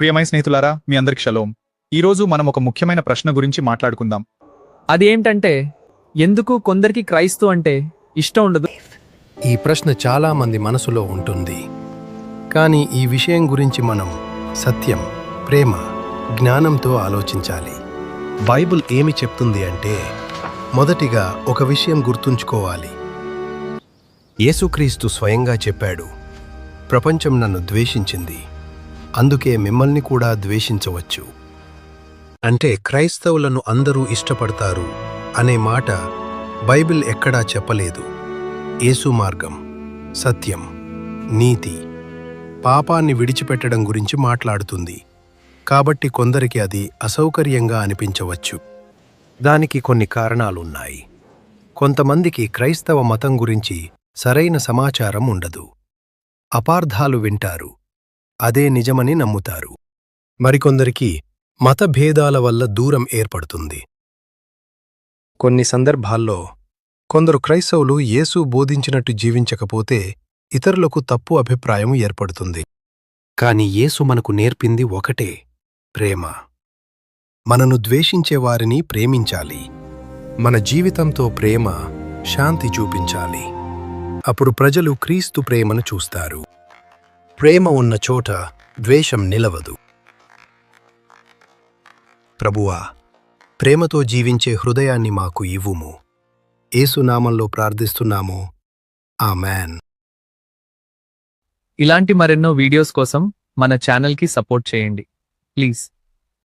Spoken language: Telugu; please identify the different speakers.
Speaker 1: ప్రియమైన స్నేహితులారా, మీ అందరికి షలోం. ఈరోజు మనం ఒక ముఖ్యమైన ప్రశ్న గురించి మాట్లాడుకుందాం.
Speaker 2: అది ఏంటంటే ఎందుకు కొందరికి క్రైస్తవు అంటే ఇష్టం ఉండదు?
Speaker 3: ఈ ప్రశ్న చాలా మంది మనసులో ఉంటుంది. కానీ ఈ విషయం గురించి మనం సత్యం, ప్రేమ, జ్ఞానంతో ఆలోచించాలి. బైబిల్ ఏమి చెప్తుంది అంటే, మొదటిగా ఒక విషయం గుర్తుంచుకోవాలి. యేసుక్రీస్తు స్వయంగా చెప్పాడు, ప్రపంచం నన్ను ద్వేషించింది, అందుకే మిమ్మల్ని కూడా ద్వేషించవచ్చు. అంటే క్రైస్తవులను అందరూ ఇష్టపడతారు అనే మాట బైబిల్ ఎక్కడా చెప్పలేదు. యేసు మార్గం, సత్యం, నీతి, పాపాన్ని విడిచిపెట్టడం గురించి మాట్లాడుతుంది. కాబట్టి కొందరికి అది అసౌకర్యంగా అనిపించవచ్చు. దానికి కొన్ని కారణాలున్నాయి. కొంతమందికి క్రైస్తవ మతం గురించి సరైన సమాచారం ఉండదు. అపార్థాలు వింటారు, అదే నిజమని నమ్ముతారు. మరికొందరికి మతభేదాల వల్ల దూరం ఏర్పడుతుంది. కొన్ని సందర్భాల్లో కొందరు క్రైస్తవులు యేసు బోధించినట్టు జీవించకపోతే ఇతరులకు తప్పు అభిప్రాయం ఏర్పడుతుంది. కాని యేసు మనకు నేర్పింది ఒకటే, ప్రేమ. మనను ద్వేషించే వారిని ప్రేమించాలి. మన జీవితంతో ప్రేమ, శాంతి చూపించాలి. అప్పుడు ప్రజలు క్రీస్తు ప్రేమను చూస్తారు. ప్రేమ ఉన్న చోట ద్వేషం నిలవదు. ప్రభువా, ప్రేమతో జీవించే హృదయాన్ని మాకు ఇవ్వుము. యేసు నామంలో ప్రార్థిస్తున్నాము, ఆమేన్.
Speaker 2: ఇలాంటి మరెన్నో వీడియోస్ కోసం మన ఛానల్కి సపోర్ట్ చేయండి ప్లీజ్.